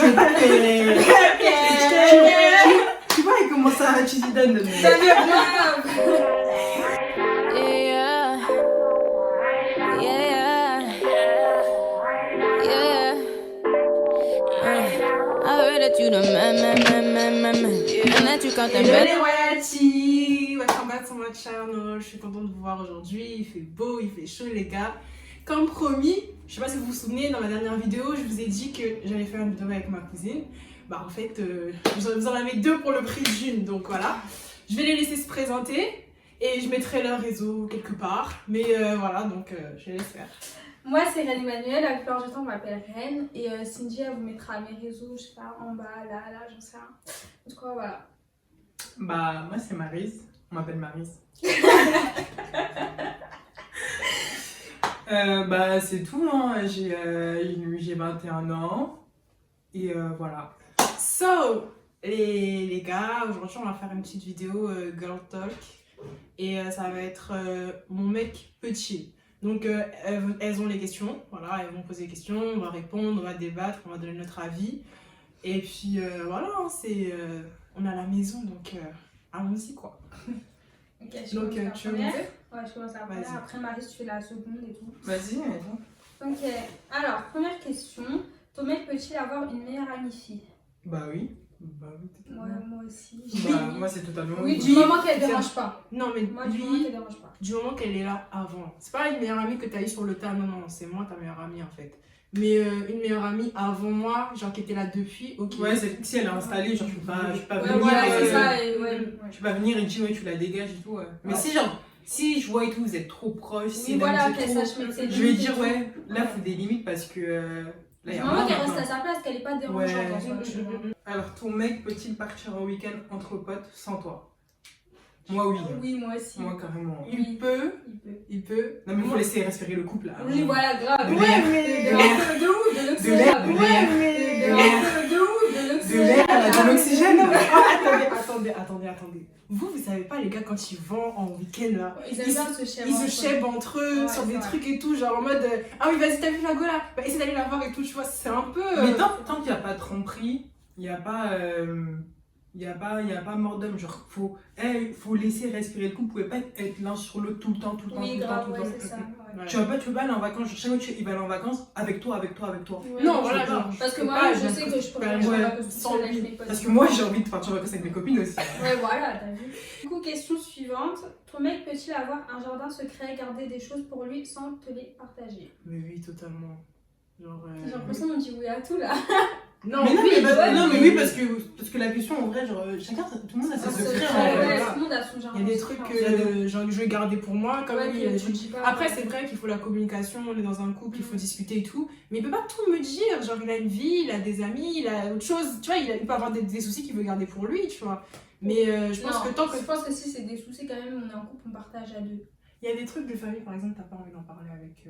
Tu vois, il commence à tu lui donnes. Hello les royalties, welcome back to my channel. Je suis contente de vous voir aujourd'hui. Il fait beau, il fait chaud les gars. Comme promis, je sais pas si vous vous souvenez, dans ma dernière vidéo, je vous ai dit que j'allais faire une vidéo avec ma cousine. Bah en fait, vous en avez deux pour le prix d'une, donc voilà. Je vais les laisser se présenter et je mettrai leur réseau quelque part. Mais voilà, donc je les laisse faire. Moi c'est Reine Emmanuel, la plupart du temps on m'appelle Reine. Et Cindy elle vous mettra mes réseaux, je sais pas, en bas, là, j'en sais rien. En tout cas voilà. Bah moi c'est Maryse, on m'appelle Maryse. Bah c'est tout, hein. J'ai 21 ans et voilà. So les gars, aujourd'hui on va faire une petite vidéo girl talk et ça va être mon mec petit. Donc elles ont les questions, voilà, elles vont poser des questions, on va répondre, on va débattre, on va donner notre avis. Et puis voilà, c'est on est à la maison donc allons-y quoi. Ok, je donc commence tu la veux première. faire? Ouais, je commence la première. Après Marie, tu fais la seconde et tout. Vas-y. Ok, alors première question. Ton mec peut-il avoir une meilleure amie fille? Bah oui. Ouais, moi aussi. Bah, moi c'est totalement Oui, du moment qu'elle ne dérange pas. Non mais Moi, du moment qu'elle dérange pas. Du moment qu'elle est là avant. C'est pas une meilleure amie que t'as eu sur le tas, non, c'est moi ta meilleure amie en fait. Mais une meilleure amie avant moi, genre qui était là depuis, ok. Ouais, si elle est installée, genre je peux pas venir. Voilà, c'est ça, je peux pas venir et dire ouais, tu la dégages et tout. Ouais. Mais si genre, si je vois et tout, vous êtes trop proches, oui, voilà, qu'elle sache mettre ses limites. Je vais dire ouais, là faut des limites parce que. Du moment qu'elle reste à sa place, qu'elle est pas dérangeante en soi. Alors ton mec peut-il partir en week-end entre potes sans toi? Moi oui. Oui, moi aussi. Moi carrément. Oui. Il peut. Non mais il faut laisser respirer le couple là. Oui, voilà, grave. De l'air. De où? De l'oxygène. De l'air, de l'oxygène. Attendez. Vous savez pas les gars quand ils vont en week-end là, ils aiment bien se chèvent. Ils se chèvent entre eux sur des trucs et tout, genre en mode ah oui vas-y t'as vu la go là, bah essaie d'aller la voir et tout, tu vois, c'est un peu. Mais tant qu'il n'y a pas de tromperie, il n'y a pas. Il n'y a pas mort d'homme, genre faut laisser respirer le couple, vous pouvez pas être l'un sur l'autre tout le temps. Oui, grave, ouais, c'est ça. Ouais. Tu peux pas aller en vacances, chaque fois il va aller en vacances avec toi. Ouais, non, voilà, genre, parce que moi je sais que je pourrais aller en vacances sans lui. Parce que moi j'ai envie de partir en vacances avec mes copines aussi. Ouais, voilà, t'as vu. Du coup, question suivante. Ton mec peut-il avoir un jardin secret, garder des choses pour lui sans te les partager? Mais oui, totalement. J'ai l'impression qu'on dit oui à tout là. Non, mais oui, parce que la question en vrai, genre, chacun, tout le monde a ses secrets. Tout le monde a son jardin. Il y a des trucs que je vais garder pour moi. Comme ouais, après, c'est vrai qu'il faut la communication, on est dans un couple, il faut discuter et tout. Mais il peut pas tout me dire. Genre, il a une vie, il a des amis, il a autre chose. Tu vois, il peut avoir des soucis qu'il veut garder pour lui, tu vois. Mais je pense que tant que. Je pense que si c'est des soucis, quand même, on est en couple, on partage à deux. Il y a des trucs de famille, par exemple, t'as pas envie d'en parler avec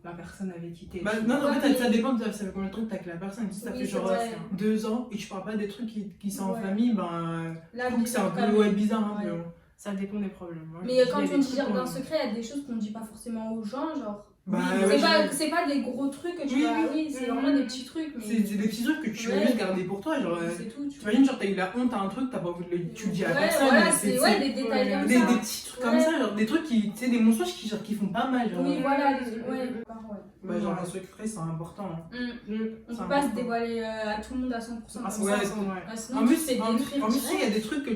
la personne avec qui t'es. Bah, non, en fait, ça dépend de ça fait combien de trucs t'as avec la personne. Si ça fait genre 2 ans et tu parles pas des trucs qui sont en famille, ben. Je trouve que c'est un peu bizarre. Hein, ça dépend des problèmes. Hein. Mais quand on dit jardin secret, il y a des choses qu'on dit pas forcément aux gens, genre. Bah, c'est pas des gros trucs que tu vas. Oui, c'est vraiment des petits trucs. C'est des petits trucs que tu veux juste garder pour toi. Genre, c'est tout. Tu imagines, genre, t'as eu la honte à un truc, t'as pas envie de le. Tu le dis à personne. Voilà, c'est des détails comme ça. Des petits trucs comme ça, genre des trucs qui. Tu sais, des mensonges qui font pas mal. Oui, voilà, bah, genre, un secret, c'est important. On peut pas se dévoiler à tout le monde à 100%. En plus, il y a des trucs que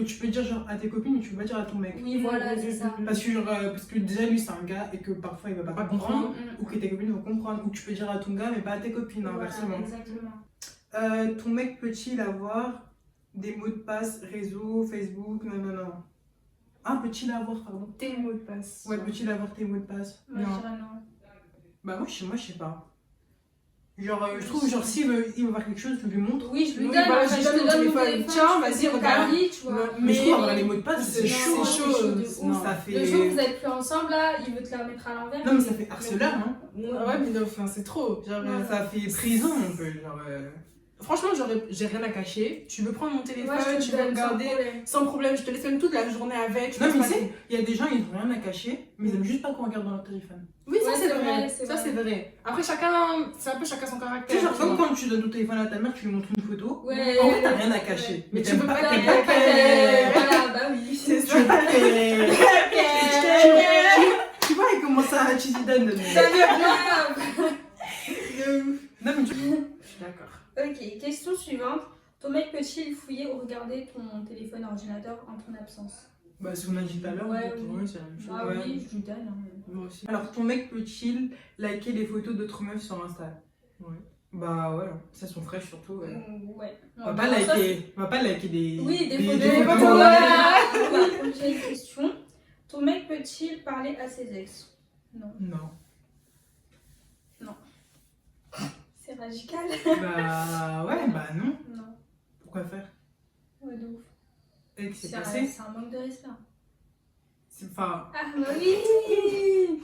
tu peux dire genre à tes copines mais tu peux pas dire à ton mec. Oui, voilà, c'est ça. Parce que déjà lui c'est un gars et que parfois il va pas comprendre ou que tes copines vont comprendre, ou tu peux dire à ton gars mais pas à tes copines, inversement. Exactement. Ton mec peut-il avoir des mots de passe réseau, Facebook, non. Ah, peut-il avoir, pardon. Tes mots de passe. Ouais, peut-il avoir tes mots de passe? Moi, je dirais non. Bah moi je sais pas. Genre, je trouve, genre, s'il veut voir quelque chose, je lui montre. Oui, je lui donne, je te donne mon téléphone. Tiens, vas-y, regarde. Tu vois. Mais je trouve avoir les mots de passe, c'est chaud. Ça fait... Le jour où vous êtes plus ensemble, là, il veut te la mettre à l'envers. Non, mais ça fait harceleur, hein. Ouais, mais non, c'est trop. Genre, ça fait prison, un peu. Genre, franchement, j'ai rien à cacher. Tu veux prendre mon téléphone, Ouais, tu veux regarder sans problème. Je te laisse même toute la journée avec. Non, mais tu sais, il y a des gens, ils n'ont rien à cacher, mais ils aiment juste pas qu'on regarde dans leur téléphone. Oui, ça c'est vrai. Ça c'est vrai. Après, c'est un peu chacun son caractère. C'est genre comme quand tu donnes ton téléphone à ta mère, tu lui montres une photo. Ouais. En fait, t'as rien à cacher. Mais tu peux pas qu'elle. Voilà, bah oui. C'est ça. Tu vois, il commence à. Tu lui donnes. Ça devient grave. Non, mais je suis d'accord. Ok, question suivante. Ton mec peut-il fouiller ou regarder ton téléphone ordinateur en ton absence? Bah, ce qu'on a dit tout à l'heure, ouais, c'est la même chose. Ah oui, je lui donne. Moi aussi. Alors, ton mec peut-il liker les photos d'autres meufs sur Insta? Ouais. Bah ouais, ça sont fraîches surtout. Ouais. On va pas liker des. Oui, des photos. Voilà. Prochaine question. Ton mec peut-il parler à ses ex? Non. Non. Non. C'est radical. Bah ouais, bah non. Non. Pourquoi faire? Ouais, de ouf. Et que c'est passé? C'est un manque de respect. C'est pas. Ah bah oui.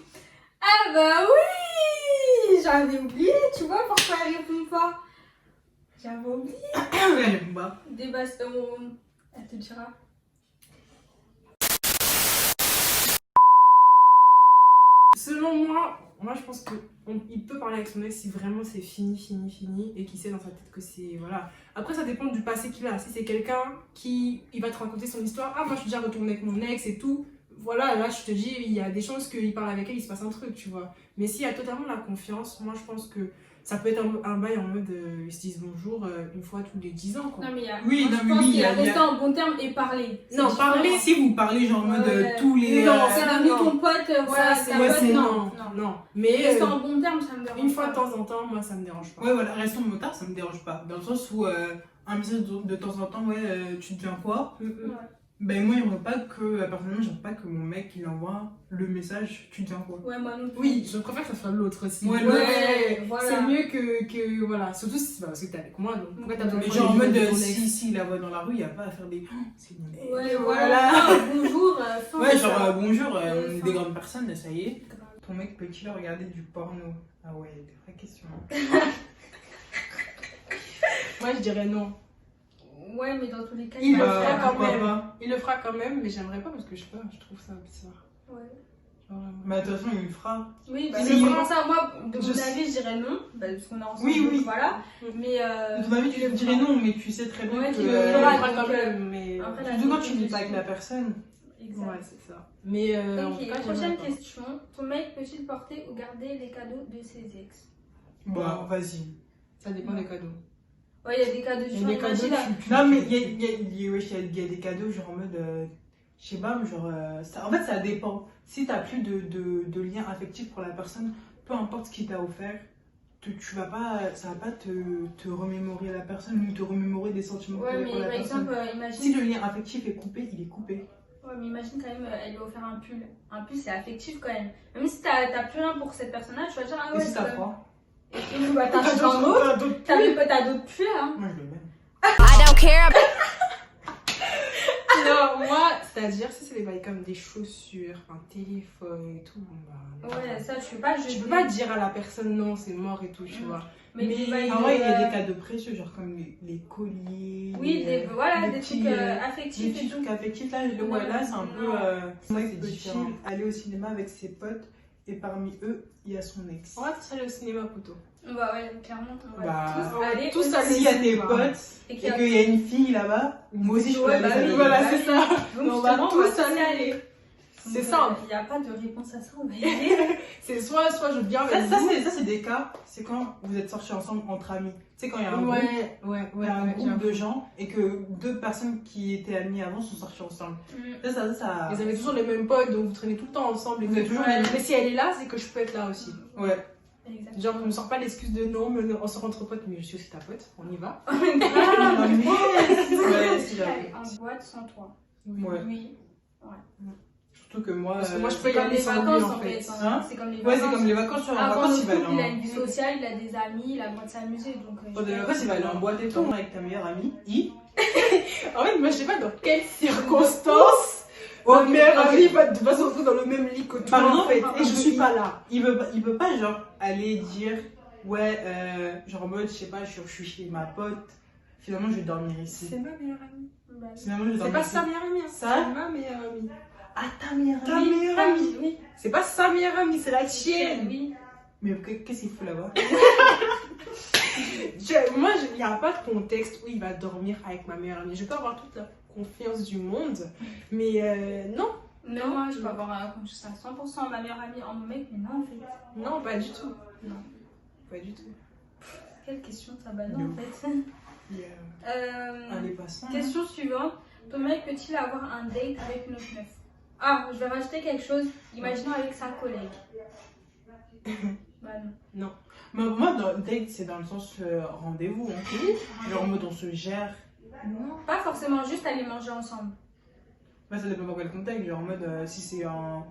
Ah bah oui. J'avais oublié, tu vois pourquoi elle répond pas. J'avais oublié. Elle répond pas. Elle te dira. Selon moi je pense qu'il peut parler avec son ex si vraiment c'est fini et qu'il sait dans sa tête que c'est voilà. Après ça dépend du passé qu'il a. Si c'est quelqu'un qui il va te raconter son histoire, ah moi je suis déjà retournée avec mon ex et tout, voilà, là je te dis il y a des chances qu'il parle avec elle, il se passe un truc, tu vois. Mais s'il y a totalement la confiance, moi je pense que ça peut être un bail en mode ils se disent bonjour une fois tous les 10 ans quoi. Non mais il y a, oui, moi, je pense qu'il y a resté en bon terme et parler. Non, parler si vous parlez genre en mode tous les. Non, c'est un ami, ton pote, voilà, c'est non. Mais rester en bon terme, ça me dérange. Une fois de temps en temps, moi ça me dérange pas. Ouais, voilà, restons en bon terme, ça me dérange pas. Dans le sens où un message de temps en temps, tu te viens quoi? Ben moi, j'aimerais pas que, personnellement, j'aimerais pas que mon mec il envoie le message, tu tiens quoi? Ouais, moi non plus. Oui, je préfère que ça soit l'autre aussi. Ouais, voilà. C'est mieux que voilà. Surtout si parce que t'es avec moi, donc pourquoi t'as besoin de genre en mode si la voit dans la rue, il y a pas à faire des. C'est mon ex. Ouais, voilà. Bonjour. Ouais, genre bonjour, on est des grandes personnes, ça y est. Ton mec peut-il regarder du porno? Ah ouais, des vraies questions. Moi je dirais non. Ouais, mais dans tous les cas, il le fera quand même. Il le fera quand même, mais j'aimerais pas parce que je sais pas, je trouve ça bizarre. Ouais. Mais de toute façon, il le fera. Oui, bah c'est vraiment ça. Moi, de mon avis, je dirais non. Bah, parce qu'on est ensemble. Oui. Voilà. Mais. De ton avis, tu dirais non, mais tu sais très bien qu'il le fera quand même. Mais. Surtout quand tu ne vis pas avec la personne. Exact. Ouais, c'est ça. Mais. Ok, prochaine question. Ton mec peut-il porter ou garder les cadeaux de ses ex? Bah, vas-y. Ça dépend des cadeaux. Ouais, il y a des cadeaux sur imagine. Non, mais il y a des cadeaux, genre en mode. Je sais pas, genre. En fait, ça dépend. Si t'as plus de lien affectif pour la personne, peu importe ce qu'il t'a offert, ça va pas te remémorer la personne ou te remémorer des sentiments pour la personne. Ouais, mais par exemple, imagine. Si le lien affectif est coupé, il est coupé. Ouais, mais imagine quand même, elle lui a offert un pull. Un pull, c'est affectif quand même. Même si t'as plus rien pour cette personne-là, tu vas dire, ah ouais. Et si t'as froid? Et puis, bah, t'as acheté un autre. T'as d'autres pulls, hein. Moi, je le mets. I don't care. Non, moi, c'est-à-dire, si c'est des bails comme des chaussures, un téléphone et tout, bah. Ouais, ça, tu peux pas dire à la personne non, c'est mort et tout, tu vois. Mais en vrai, il y a des cadeaux précieux, genre comme les colliers. Oui, des trucs affectifs. Des trucs affectifs, là, c'est un peu. Moi, c'est différent. Aller au cinéma avec ses potes et parmi eux, il y a son ex. On va tous aller au cinéma, plutôt. Bah ouais, clairement, on va tous aller. S'il y a tes potes et qu'il y a une fille là-bas, moi aussi je peux aller. Voilà, c'est ça. On va tous aller. C'est ça. Il n'y a pas de réponse à ça, on va y aller. C'est soit je viens avec ça, c'est des cas, c'est quand vous êtes sortis ensemble entre amis. Tu sais, quand il y a un groupe de gens et que deux personnes qui étaient amies avant sont sorties ensemble. Ça. Ils avaient toujours les mêmes potes, donc vous traînez tout le temps ensemble. Mais si elle est là, c'est que je peux être là aussi. Ouais. Exactement. Genre, on ne sort pas l'excuse de non, mais on sort entre potes, mais je suis aussi ta pote, on y va. En boîte sans toi. Oui. Surtout que moi, parce que moi je peux y aller sans lui en fait. C'est comme les vacances. Ouais, c'est comme les vacances. Sur la vacances, il a une vie sociale, il a des amis, il a le droit de s'amuser. Donc, des vacances, il va aller en boîte et tout avec ta meilleure amie. En fait, moi je sais pas dans quelles circonstances. Ma meilleure amie va se retrouver dans le même lit que toi en fait. Et je suis pas là. Il veut pas genre aller dire ouais, genre en mode, je sais pas, je suis chez ma pote, finalement je vais dormir ici. C'est ma meilleure amie. Finalement, je vais C'est dormir pas ici. sa meilleure amie, hein. Ça C'est ma meilleure amie. Ah, ta meilleure Ta amie. meilleure amie, oui. C'est pas sa meilleure amie, c'est la tienne. Oui. Mais qu'est-ce qu'il fout là-bas? Moi, il n'y a pas de contexte où il va dormir avec ma meilleure amie. Je peux avoir toute la confiance du monde, mais non. Mais moi, je peux avoir confiance à 100% ma meilleure amie en mon mec, mais non, en fait. Non, pas du tout. Non. Pas du tout. Quelle question ça va, non, Non. en fait. Allez, passons. Question suivante. Ton mec peut-il avoir un date avec une autre meuf? Ah, je vais rajouter quelque chose. Imaginons avec sa collègue. Bah non. Moi, dans date, c'est dans le sens rendez-vous. Hein. Genre en mode on se gère. Non. Pas forcément juste aller manger ensemble. Bah, ça dépend dans quel contexte. Genre en mode si c'est un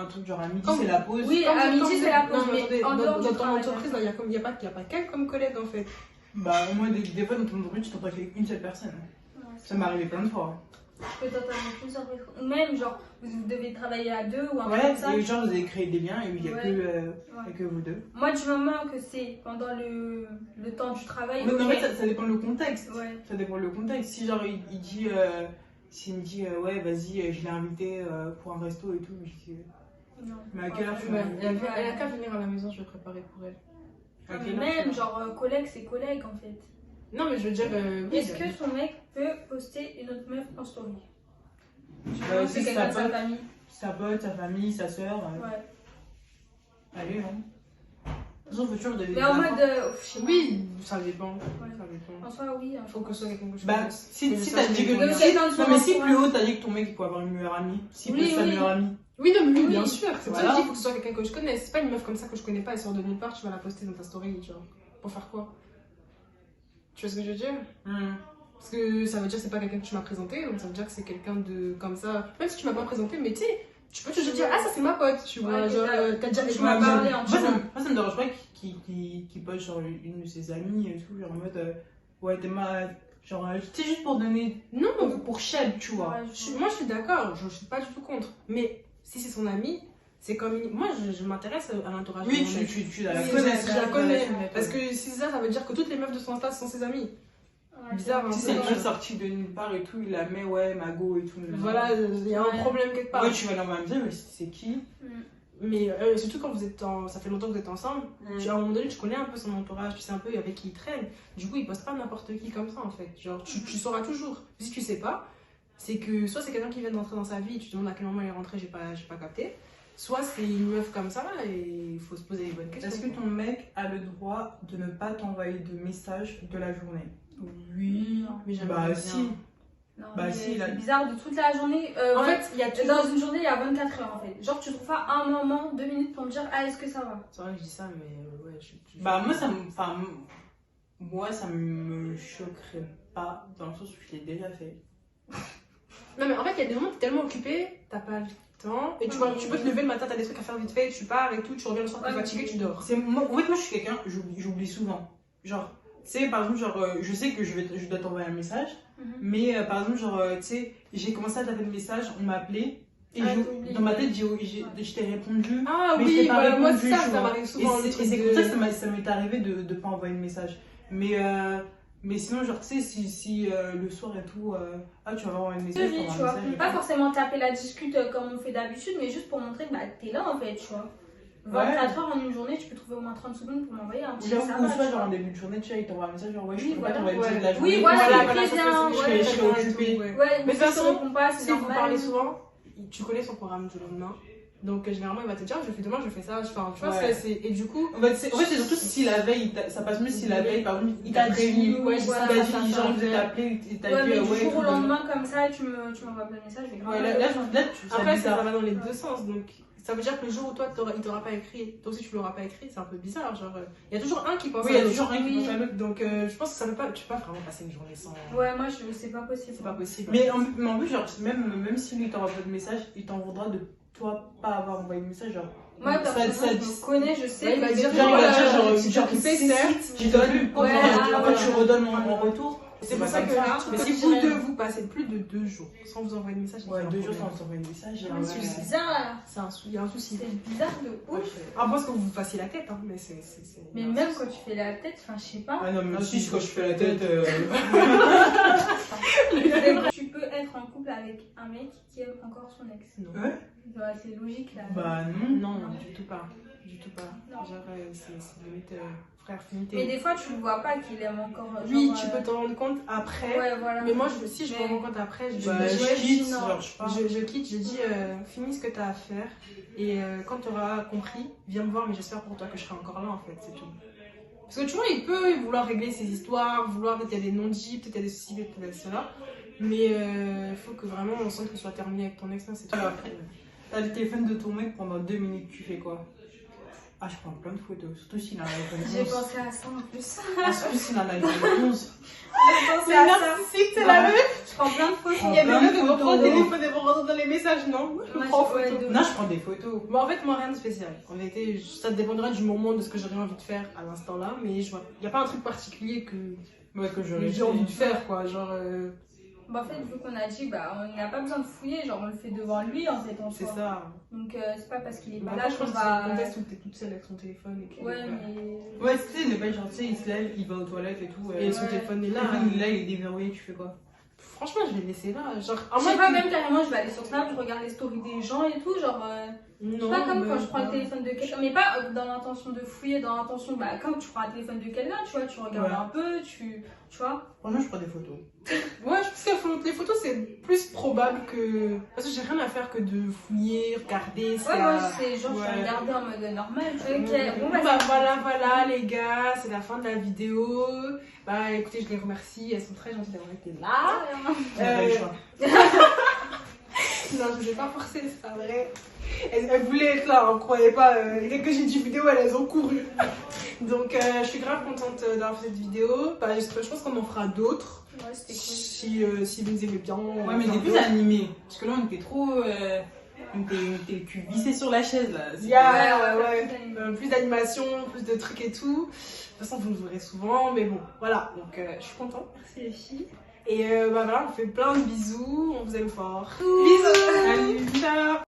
truc genre à midi, Comme- c'est la pause. Oui, Comme à ça, midi, comme c'est ça. la pause. Non, mais attendez, en dehors dans du ton travail. entreprise, il n'y a pas qu'un comme collègue en fait. Bah, moi, des fois, dans ton entreprise, tu t'entends avec une seule personne. Ouais, Ça m'est arrivé plein de fois. Je peux t'entendre plus après. Ou même, genre, vous devez travailler à deux ou un truc Ouais, comme ça. et genre, vous avez créé des liens et il n'y a, Ouais. y a que vous deux. Moi, du moment que c'est pendant le temps du travail. Mais ok. en fait, ça dépend le contexte. Ouais. Ça dépend le contexte. Si, genre, il dit. S'il me dit, ouais, vas-y, je l'ai invité pour un resto et tout, je dis. Non. Mais à quelle heure tu Ouais, m'as elle a qu'à venir à la maison, je vais préparer pour elle. À Mais quelle heure même, tu vas genre, collègue, c'est collègue en fait. Non, mais je veux dire. Oui, Est-ce que son mec peut poster une autre meuf en story? Si C'est quelqu'un de sa sa pote, famille. sa pote, sa famille, sa soeur. Ouais. Allez, hein. De toute façon, faut toujours des. Mais en mode. Je sais pas. Oui, ça dépend. Ouais. Ça dépend. En soi, oui. hein, Il faut que ce soit quelqu'un que je Bah, connaisse. si, Mais si ça, t'as c'est dit que. quelqu'un de- Si- quelqu'un de son non, mais si entourage. plus haut, t'as dit que ton mec il peut avoir une meilleure amie. Si Oui, peut sa oui. meilleure amie. Oui, non, mais oui, Oui. bien sûr. C'est pour ça Voilà. que je dis qu'il faut que ce soit quelqu'un que je connaisse. C'est pas une meuf comme ça que je connais pas, elle sort de nulle part, tu vas la poster dans ta story, genre. Pour faire quoi? Tu vois ce que je veux dire? Parce que ça veut dire que c'est pas quelqu'un que tu m'as présenté, donc ça veut dire que c'est quelqu'un de comme ça. Même si tu m'as pas présenté, mais tu sais, tu peux toujours dire, ah, ça c'est ma pote, tu vois. Ouais, Genre, t'as déjà tu m'as parlé en Moi, chat. ça me dérange pas qu'il poste sur une de ses amies et tout, genre en mode. Ouais, t'es ma. Genre, c'est juste pour donner. Non, Pour Shed, tu vois. Ouais, moi je suis d'accord, je suis pas du tout contre. Mais si c'est son ami, c'est comme une... Moi je m'intéresse à l'entourage de Oui, mon mec. tu la Oui, connais. je la connais. connais. Parce que si c'est ça, ça veut dire que toutes les meufs de son Insta sont ses amies. Ouais, Bizarre, hein. Si c'est une meuf sortie de nulle part et tout, il la met, ouais, Mago et tout. Voilà, il y a Ouais. un problème quelque part. Ouais, tu vas dans ma maison, mais c'est qui? Mais surtout quand vous êtes ça fait longtemps que vous êtes ensemble, à un moment donné, tu connais un peu son entourage, tu sais un peu avec qui il traîne. Du coup, il poste pas n'importe qui comme ça en fait. Genre, tu sauras toujours. Si tu sais pas, c'est que soit c'est quelqu'un qui vient d'entrer dans sa vie, tu te demandes à quel moment il est rentré, j'ai pas capté. Soit c'est une meuf comme ça et il faut se poser les bonnes questions. Est-ce que ton mec a le droit de ne pas t'envoyer de messages de la journée? Oui, Non. mais j'aimerais Bah, bien. si. Non, Bah, mais si, là- c'est bizarre de toute la journée. En Ouais, fait, il y a toujours... dans une journée, il y a 24 heures en fait. Genre, tu trouves pas un moment, 2 minutes pour me dire, ah, est-ce que ça va? C'est vrai que je dis ça, mais ouais, Bah, moi, ça me choquerait pas, dans le sens où je l'ai déjà fait. Non, mais en fait, il y a des moments où t'es tellement occupé, t'as pas le temps. Et tu peux te lever le matin, t'as des trucs à faire vite fait, tu pars et tout, tu reviens le soir, t'es Ouais, fatigué, mais- tu dors. En fait, moi, je suis quelqu'un, j'oublie souvent. Genre, tu sais, par exemple, genre, je sais que je dois t'envoyer un message, mais par exemple, genre, tu sais, j'ai commencé à taper le message, on m'a appelé, et Ah, t'oublies. dans ma tête, je t'ai répondu. Ah Mais je oui, t'ai pas voilà, moi répondu, c'est ça, tu ça vois. m'arrive Et souvent. le c'est truc c'est de- comme ça que ça m'est arrivé de pas envoyer le message. Mais sinon, genre, tu sais, si le soir et tout, tu vas envoyer un message, Tu t'envoies un vois, message et pas tout. forcément taper la discute comme on fait d'habitude, mais juste pour montrer que bah, t'es là en fait, tu vois. 24 heures en une journée, tu peux trouver au moins 30 secondes pour m'envoyer un petit Ou ça ou va, soit, tu genre, en vois. début de journée, tu vois, il t'envoie un message, genre, ouais, je Oui, peux pas voilà, t'envoyer le message de la Oui, journée. voilà, Voilà, très ça, bien, c'est- ouais. je serai occupée. Ouais. Ouais, Mais mais de si toute tu façon, réponds pas, c'est Si vous normal. parlez souvent, tu connais son programme du lendemain. Donc généralement, il va te dire, je fais demain, je fais ça. Enfin, tu vois, Ouais. et du coup, En fait, c'est surtout si la veille, ça passe mieux si la veille, par exemple, il t'a T'as prévenu. dit, ouais, Il voilà, t'a ça, dit, ça, genre, il ça, t'a appelé, il t'a Ouais, dit, mais du ouais, jour au tout, lendemain, comme ça, tu m'envoies plein de messages, je vais grave. Ouais, là, tu après, ça ça bizarre. va dans les deux sens. Donc ça veut dire que le jour où toi, il t'aura pas écrit, toi aussi tu l'auras pas écrit, c'est un peu bizarre. Genre, il y a toujours un qui pense Oui, il y à a l'autre. toujours un qui Oui. pense à l'autre. Donc je pense que ça peut pas, tu peux pas vraiment passer une journée sans. Ouais, moi, c'est pas possible. C'est pas possible. Mais en plus, genre, même si lui t'envoie pas de message, il t'en voudra de toi pas avoir envoyé de message. Genre, Moi, ça personnellement, je me connais, je sais. Ouais, il va que dire, c'est- genre, il va dire, je suis occupée, si, certes, je donne, Ouais, après voilà. tu redonnes en retour. C'est pour ça que là, mais si vous deux vous passez plus de 2 jours sans vous envoyer de message, Ouais, 2 jours sans s'envoyer de message. C'est bizarre. il y a un souci. C'est bizarre de ouf. À moins que vous vous fassiez la tête, hein, mais c'est. Mais même quand tu fais la tête, enfin, je sais pas. Ah non, mais si, quand je fais la tête. Tu peux être en couple avec un mec qui aime encore son ex. Non. Ouais. Ouais, c'est logique là. Bah non. Non, du tout pas. Du tout pas. Non. Genre, c'est limite frère finité. Mais des fois, tu ne vois pas qu'il aime encore. Oui, genre, tu peux t'en rendre compte après. Ouais, voilà. Mais moi, si je me Mais- rends compte après, je Bah, je quitte, genre, je pars. je quitte, je dis finis ce que tu as à faire et quand tu auras compris, viens me voir, mais j'espère pour toi que je serai encore là en fait, c'est tout. Parce que tu vois, il peut vouloir régler ses histoires, vouloir, peut-être il y a des non-dits, peut-être il y a des soucis, peut-être il y a cela, mais il faut que vraiment on sente que ce soit terminé avec ton ex, là, c'est tout. Alors, t'as le téléphone de ton mec pendant 2 minutes, tu fais quoi? Ah, je prends plein de photos, surtout s'il a un iPhone 11. J'ai pensé à ça en plus. Surtout s'il a un iPhone 11. J'ai pensé à ça. c'est la même. Je prends plein de photos. Il y a des plein meufs de qui vont prendre photos. le téléphone et vont rentrer dans les messages, non? Je Moi, prends je- ouais, photo. de- Non, je prends des photos. Bon, en fait, moi, rien de spécial. En vérité, ça dépendra du moment, de ce que j'aurais envie de faire à l'instant là, mais il n'y a pas un truc particulier que Ouais, que j'aurais j'ai envie de faire, quoi. Genre, Bah, en fait, vu qu'on a dit, bah, on n'a pas besoin de fouiller, genre on le fait devant lui en fait. En c'est soi. ça. Donc, c'est pas parce qu'il est Bah, pas là, là je qu'on pense que c'est va. un contexte où t'es toute seule avec son téléphone et que. Ouais, mais. Ouais, tu sais, le mec, genre, tu sais, il se lève, il va aux toilettes et tout. Et son Ouais. téléphone est là. Là, il est déverrouillé, tu fais quoi? Franchement, je vais le laisser là. Genre, à Je moins sais pas, que- même carrément, je vais aller sur Snap, je regarde les stories des gens et tout, genre. Non, C'est pas comme quand mais- je prends le téléphone de quelqu'un, mais pas dans l'intention de fouiller, dans l'intention, bah, quand tu prends un téléphone de quelqu'un, tu vois, tu regardes Ouais. un peu, tu vois. Franchement, je prends des photos. Ouais, je pense que les photos, c'est plus probable que. Parce que j'ai rien à faire que de fouiller, regarder. Ouais, moi, c'est genre, je Ouais. vais regarder en mode normal, tu vois, ok, bon, Bon, bah, bah voilà les gars, c'est la fin de la vidéo. Bah écoutez, je les remercie, elles sont très gentilles d'avoir été là. J'ai pas eu le choix. Non, je les ai pas forcées, c'est pas vrai. Elles voulaient être là, hein, croyez pas. Dès que j'ai dit vidéo, elles ont couru. Donc je suis grave contente d'avoir fait cette vidéo. Bah, je pense qu'on en fera d'autres. Ouais, c'était cool. Si vous nous aimez bien. Ouais, mais des plus animés. Parce que là, on était trop. On était le cul vissé sur la chaise là. Il y a Ouais, plus d'animation, plus de trucs et tout. De toute façon, vous le verrez souvent, mais bon, voilà. Donc je suis contente. Merci les filles. Et bah voilà, on fait plein de bisous, on vous aime fort. Bisous. Salut, ciao.